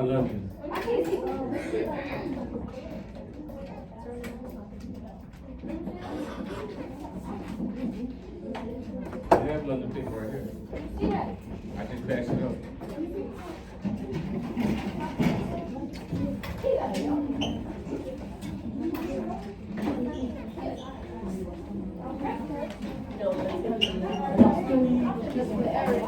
London. I have London paper right here. I just passed it up.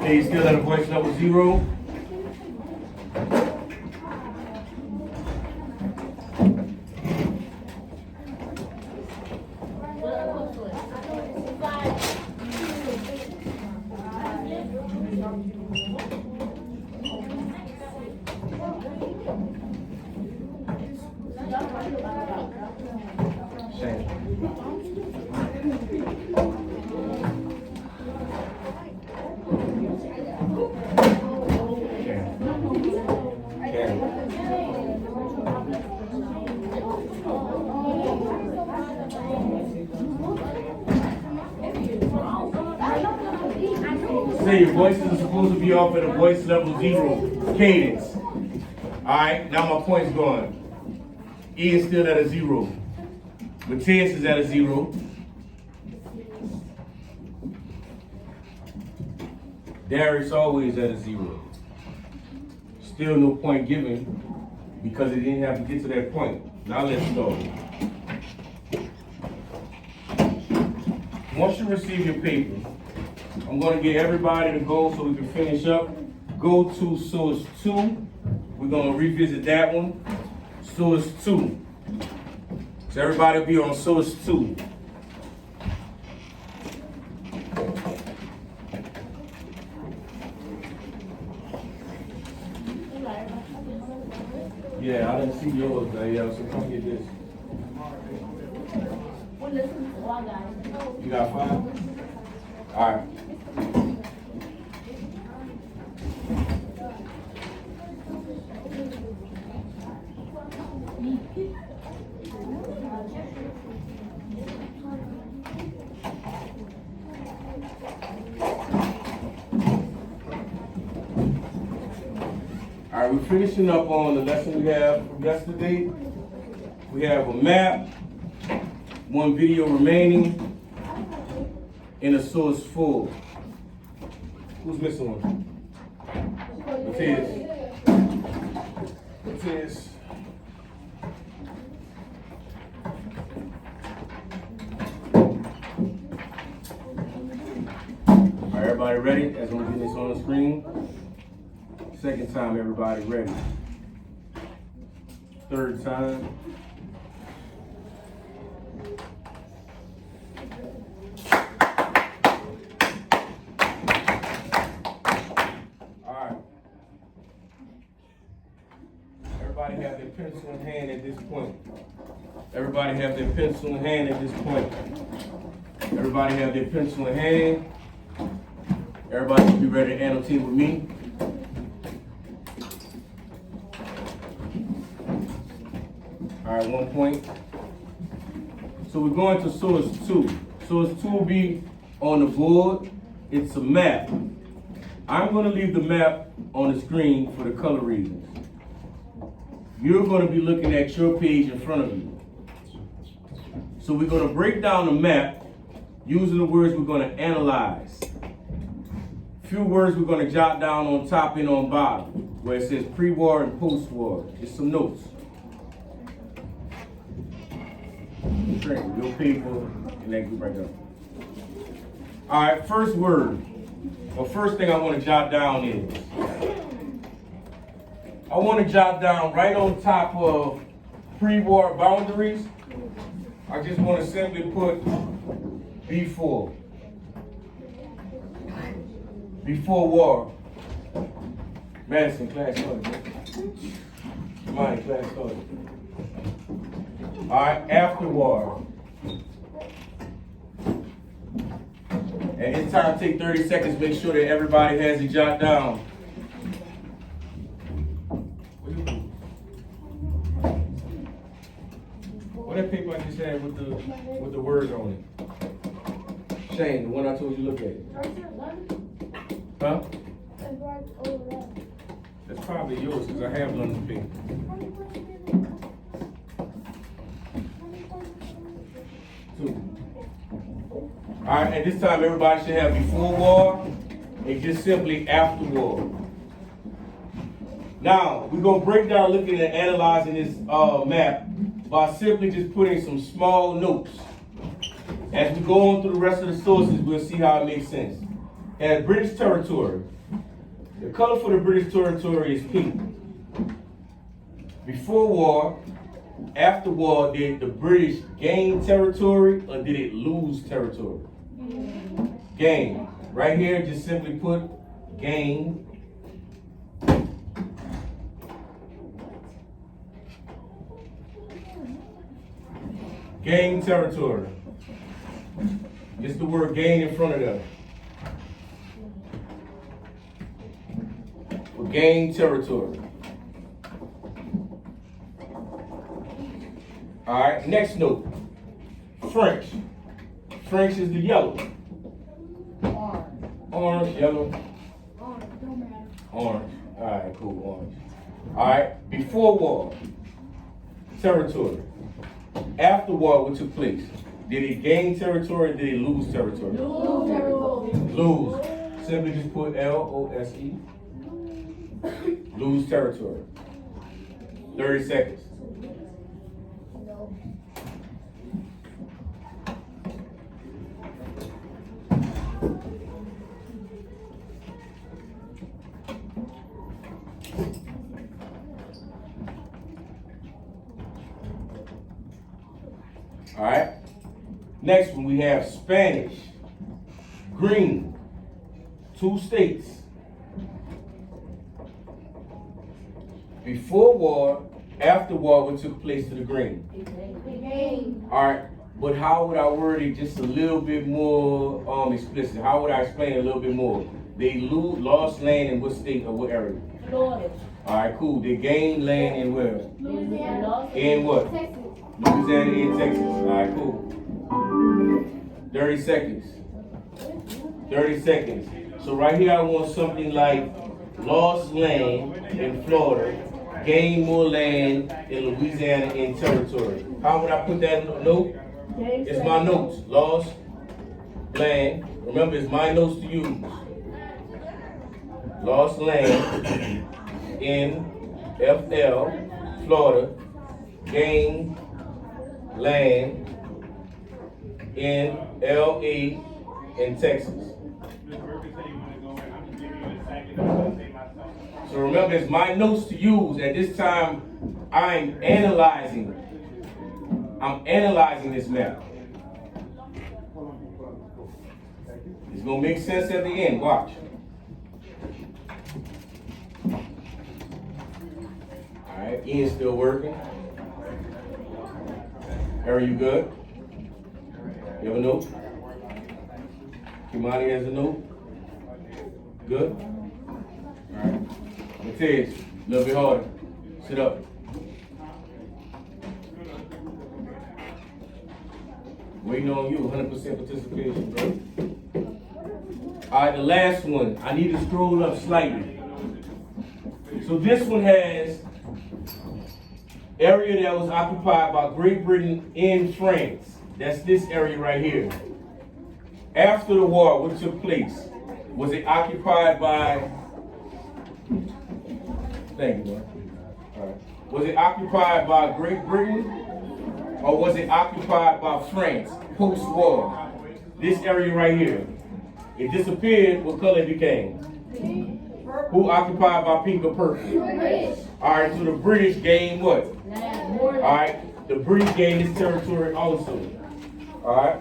Hey, you still at a voice level 0? Shame. Say your voices are supposed to be off at a voice level 0 cadence. Alright, now my point's gone. E is still at a 0. Matthias is at a 0. Darius always at a 0. Still no point given because it didn't have to get to that point. Now let's go. Once you receive your paper, I'm going to get everybody to go so we can finish up. Go to source 2. We're going to revisit that one. Source 2. So everybody will be on source 2. Yeah, I didn't see yours, Danielle, so come get this. You got 5? All right. All right, we're finishing up on the lesson we have from yesterday. We have a map, 1 video remaining, and a source 4. Who's missing one? Matthias. Matthias. All right, everybody ready? As I'm getting this on the screen. Second time, everybody ready. Third time. All right. Everybody have their pencil in hand at this point. Everybody have their pencil in hand at this point. Everybody have their pencil in hand. Everybody should be ready to annotate with me. All right, 1 point. So we're going to source 2. Source 2 will be on the board. It's a map. I'm going to leave the map on the screen for the color reasons. You're going to be looking at your page in front of you. So we're going to break down the map using the words we're going to analyze. A few words we're going to jot down on top and on bottom, where it says pre-war and post-war. Just some notes. Your paper and that group right there. All right, first word. Well, first thing I want to jot down is, I want to jot down right on top of pre-war boundaries. I just want to simply put before. Before war. Madison, class started. Mine, class started. All right, after war. And this time, take 30 seconds, make sure that everybody has it jot down. What that paper I just had with the words on it? Shane, the one I told you to look at. Huh? That's probably yours, because I have London paper. Two. Alright, at this time everybody should have before war and just simply after war. Now, we're going to break down looking at analyzing this map by simply just putting some small notes. As we go on through the rest of the sources, we'll see how it makes sense. As British territory, the color for the British territory is pink. Before war, after war, did the British gain territory or did it lose territory? Gain. Right here, just simply put gain. Gain territory. Just the word gain in front of them. Gain territory. All right, next note. French. French is the yellow. Orange, yellow. Orange. All right, cool, orange. All right, before war, territory. After war, what took place? Did it gain territory or did it lose territory? Lose territory. Lose. Simply just put L-O-S-E. Lose territory. 30 seconds. All right. Next one we have Spanish. Green. 2 states. Before war, after war, what took place to the green? All right. But how would I word it just a little bit more explicit? How would I explain it a little bit more? They lost land in what state or what area? Florida. All right, cool. They gained land in where? Louisiana. In what? Texas. Louisiana and Texas. All right, cool. 30 seconds. 30 seconds. So right here I want something like lost land in Florida, gained more land in Louisiana and territory. How would I put that note? It's my notes. Lost land. Remember, it's my notes to use. Lost land in FL, Florida, gained land in LA in Texas. So remember, it's my notes to use. At this time, I'm analyzing this map. It's gonna make sense at the end. Watch. All right, Ian's still working. Harry, you good? You have a note? Kimani has a note? Good? All right. Mathias, a little bit harder. Sit up. Waiting on you, 100% participation, bro. All right, the last one. I need to scroll up slightly. So this one has area that was occupied by Great Britain and France. That's this area right here. After the war, what took place? Was it occupied by... Thank you, man. All right. Was it occupied by Great Britain or was it occupied by France post-war? This area right here. It disappeared. What color it became? Who occupied by pink or purple? British. All right, so the British gained what? Land. All right, the British gained this territory also. All right.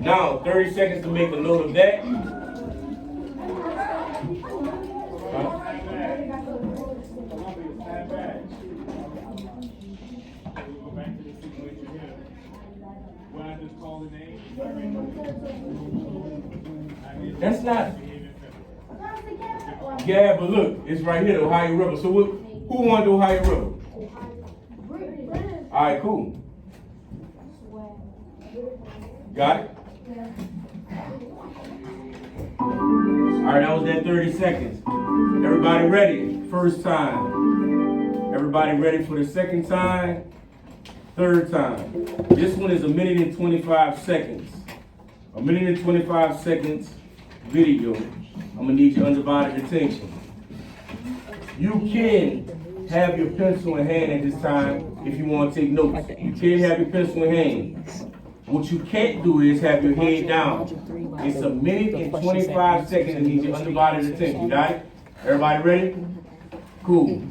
Now, 30 seconds to make a note of that. That's not. Yeah, but look, it's right here, the Ohio River. So who won the Ohio River? All right, cool. Got it? right, that was that 30 seconds. Everybody ready? First time. Everybody ready for the second time? Third time. This one is 1 minute and 25 seconds. 1 minute and 25 seconds video. I'm gonna need your undivided attention. You can have your pencil in hand at this time if you want to take notes. You can have your pencil in hand. What you can't do is have your head down. It's 1 minute and 25 seconds and need your undivided attention. Got it? Everybody ready? Cool.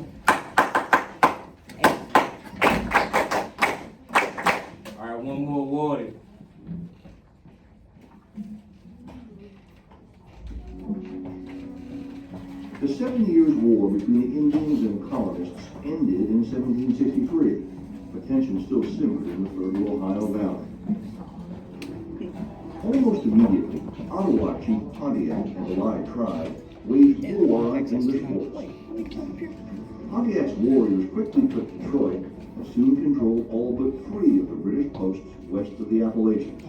All right, one more awarded. The 7 Years' War between the Indians and colonists ended in 1763, but tensions still simmered in the fertile Ohio Valley. Almost immediately, Ottawa Chief Pontiac and the Allied tribe waged war on English force. Pontiac's warriors quickly took Detroit and soon controlled all but 3 of the British posts west of the Appalachians.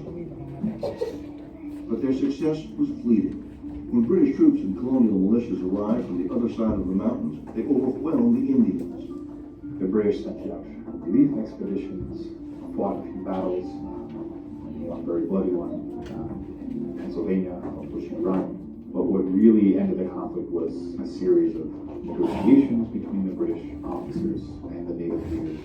But their success was fleeting. When British troops and colonial militias arrived from the other side of the mountains, they overwhelmed the Indians. The British sent out relief expeditions, fought a few battles, one very bloody one in Pennsylvania, Bushy Run. But what really ended the conflict was a series of negotiations between the British officers and the native leaders.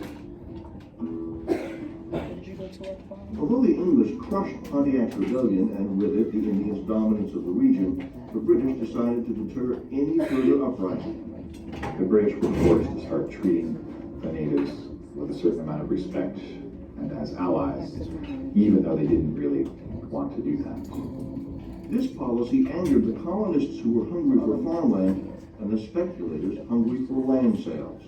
Although the English crushed Pontiac's rebellion and with it the Indians' dominance of the region, the British decided to deter any further uprising. The British were forced to start treating the natives with a certain amount of respect and as allies, even though they didn't really want to do that. This policy angered the colonists who were hungry for farmland and the speculators hungry for land sales.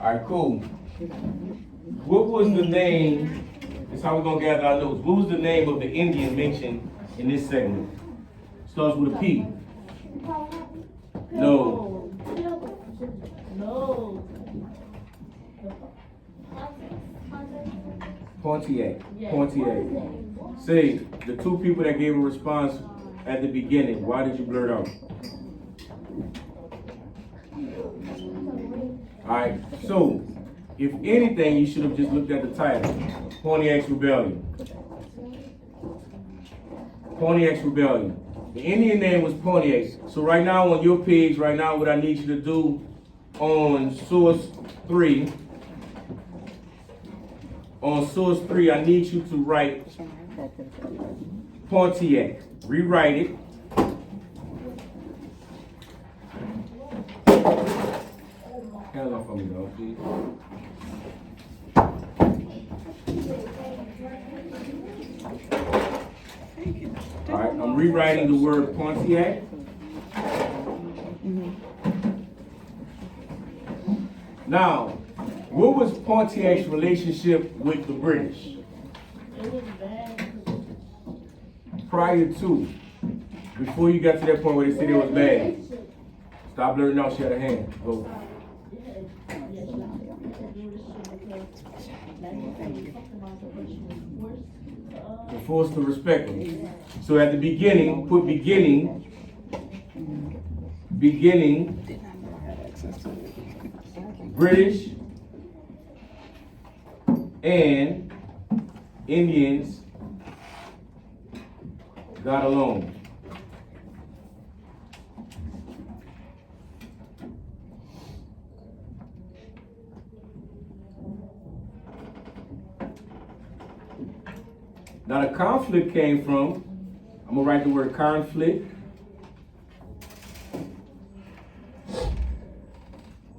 All right, cool. What was the name? That's how we're gonna gather our notes. What was the name of the Indian mentioned in this segment? Starts with a P. No. No. Pontiac. Pontiac. Say, the 2 people that gave a response at the beginning, why did you blurt out? Alright, so, if anything, you should have just looked at the title. Pontiac's Rebellion. Pontiac's Rebellion. The Indian name was Pontiac. So right now on your page, right now what I need you to do on source 3, I need you to write Pontiac. Rewrite it. Handle that for me, though, please. All right, I'm rewriting the word Pontiac. Now, what was Pontiac's relationship with the British? It was bad. Prior to, before you got to that point where they said it was bad. Stop blurting out, she had a hand. Go. Forced to respect them. So at the beginning, put beginning, British and Indians got along. Now the conflict came from, I'm gonna write the word conflict,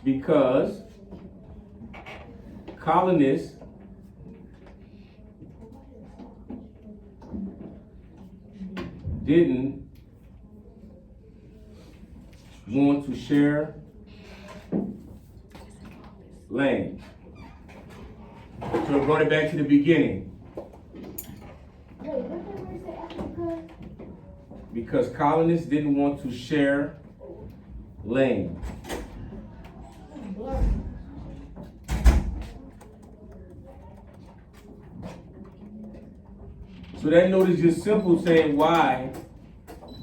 because colonists didn't want to share land. So we're going back to the beginning. Because colonists didn't want to share land. So that note is just simple saying why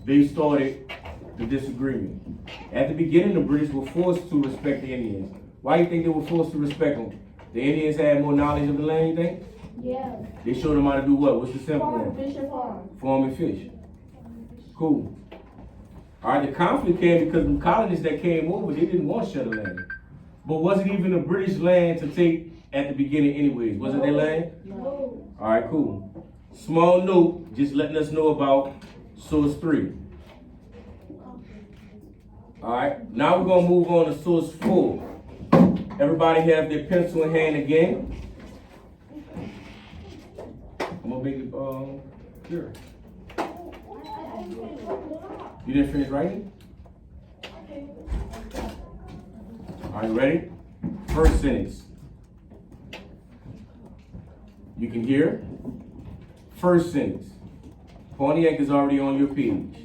they started the disagreement. At the beginning, the British were forced to respect the Indians. Why do you think they were forced to respect them? The Indians had more knowledge of the land, you think? Yeah. They showed them how to do what? What's the simple Farm, one? fish and farm. Farm and fish. Cool. All right, the conflict came because the colonists that came over, they didn't want to share the land. But was it even the British land to take at the beginning anyways? Was it their land? No. All right, cool. Small note, just letting us know about source 3. All right, now we're gonna move on to source 4. Everybody have their pencil in hand again. I'm gonna make it clear. You didn't finish writing? All right, ready? First sentence. You can hear. First sentence. Pontiac is already on your page.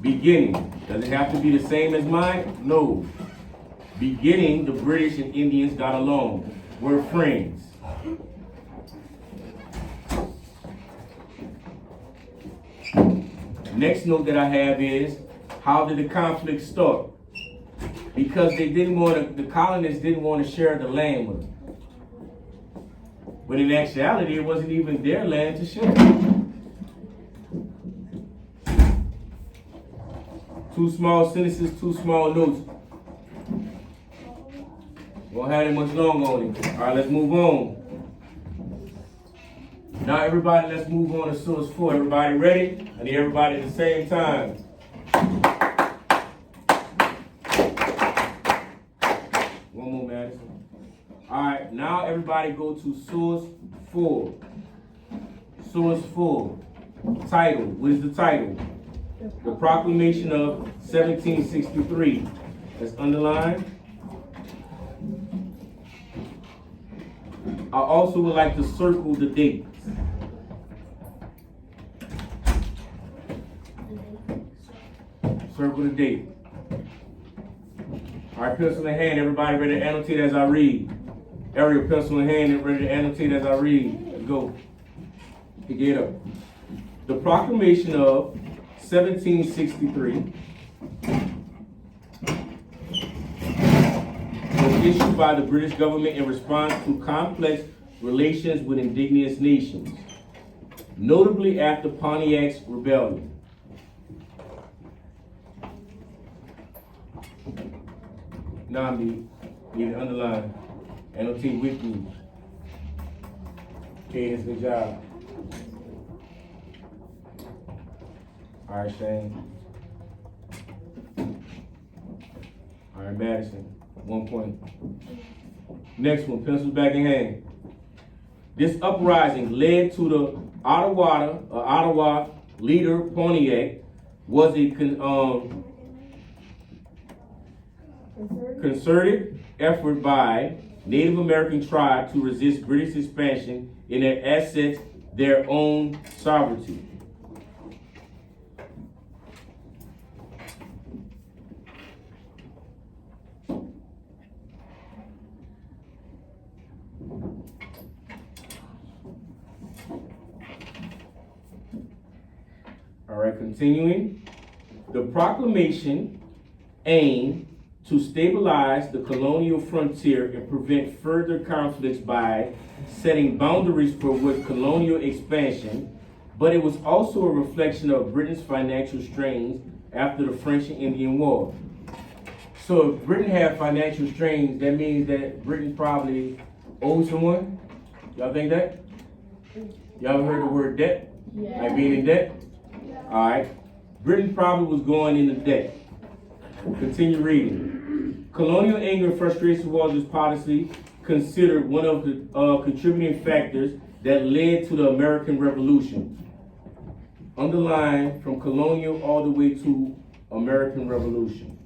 Beginning. Does it have to be the same as mine? No. Beginning, the British and Indians got along. We're friends. Next note that I have is, how did the conflict start? Because they didn't want to, the colonists didn't want to share the land with them. But in actuality, it wasn't even their land to share. 2 small sentences, 2 small notes. Won't have that much long on it. All right, let's move on. Now everybody, let's move on to source 4. Everybody ready? I need everybody at the same time. One more, Madison. All right, now everybody go to source 4. Source 4. Title. What is the title? The Proclamation of 1763. That's underlined. I also would like to circle the date. Circle the date. All right, pencil in hand. Everybody ready to annotate as I read. Ariel, pencil in hand and ready to annotate as I read. Let's go. Get up. The Proclamation of 1763 was issued by the British government in response to complex relations with indigenous nations, notably after Pontiac's rebellion. Now I need to underline, annotate with me. Cadence, good job. All right, Shane. All right, Madison, 1 point. Next one, pencils back in hand. This uprising led to the Ottawa leader Pontiac was a concerted effort by Native American tribes to resist British expansion in their assets, their own sovereignty. All right, continuing. The proclamation aimed to stabilize the colonial frontier and prevent further conflicts by setting boundaries for what colonial expansion, but it was also a reflection of Britain's financial strains after the French and Indian War. So if Britain had financial strains, that means that Britain probably owed someone? Y'all think that? Y'all ever heard the word debt? Yeah. Like being in debt? All right. Britain probably was going into debt. Continue reading. Colonial anger and frustration towards this policy considered one of the contributing factors that led to the American Revolution. Underline from colonial all the way to American Revolution.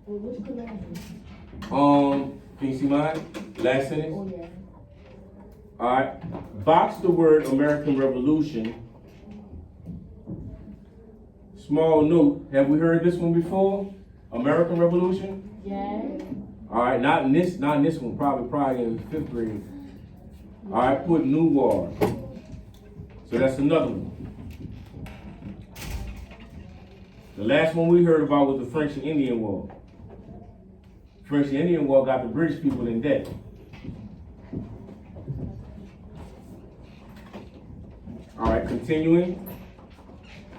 Well, which colonial? Can you see mine? Last sentence. Oh, yeah. All right. Box the word American Revolution. Small note. Have we heard this one before? American Revolution? Yeah. All right. Not in this one. Probably in 5th grade. All right. Put New War. So that's another one. The last one we heard about was the French and Indian War. French and Indian War got the British people in debt. All right, continuing.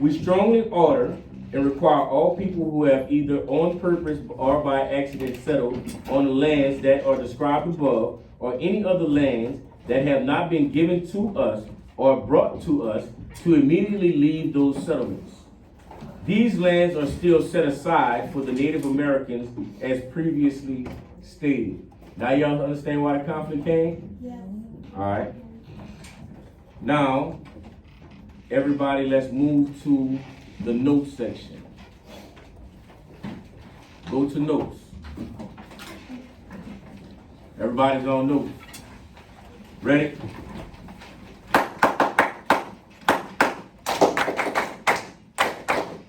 We strongly order and require all people who have either on purpose or by accident settled on the lands that are described above, or any other lands that have not been given to us or brought to us, to immediately leave those settlements. These lands are still set aside for the Native Americans as previously stated. Now y'all understand why the conflict came? Yeah. All right. Now, everybody, let's move to the notes section. Go to notes. Everybody's on notes. Ready?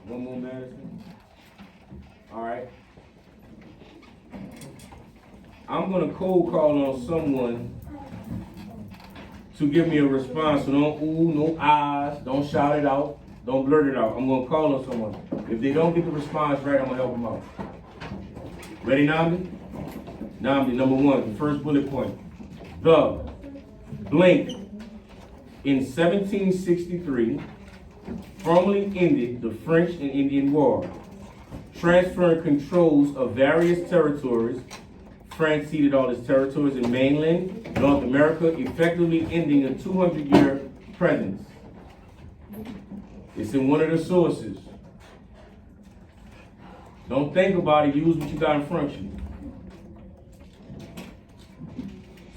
One more, Madison. All right. I'm gonna cold call on someone to give me a response. So don't ooh, no ahs, don't shout it out, don't blurt it out. I'm gonna call on someone. If they don't get the response right, I'm gonna help them out. Ready, Namdi? Namdi, number one, the first bullet point. The blank in 1763 formally ended the French and Indian War, transferring controls of various territories. France ceded all its territories in mainland North America, effectively ending a 200-year presence. It's in one of the sources. Don't think about it, use what you got in front of you.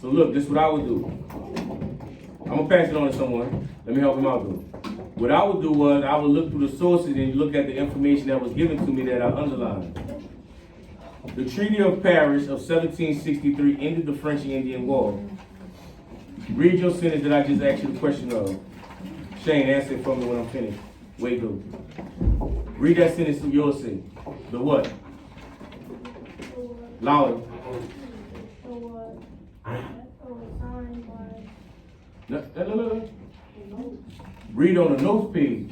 So look, this is what I would do. I'm gonna pass it on to someone. Let me help him out though. What I would do was, I would look through the sources and look at the information that was given to me that I underlined. The Treaty of Paris of 1763 ended the French and Indian War. Read your sentence that I just asked you the question of. Shane, answer it for me when I'm finished. Wait, go. Read that sentence to yours say. The what? Louder. No. Read on the notes page.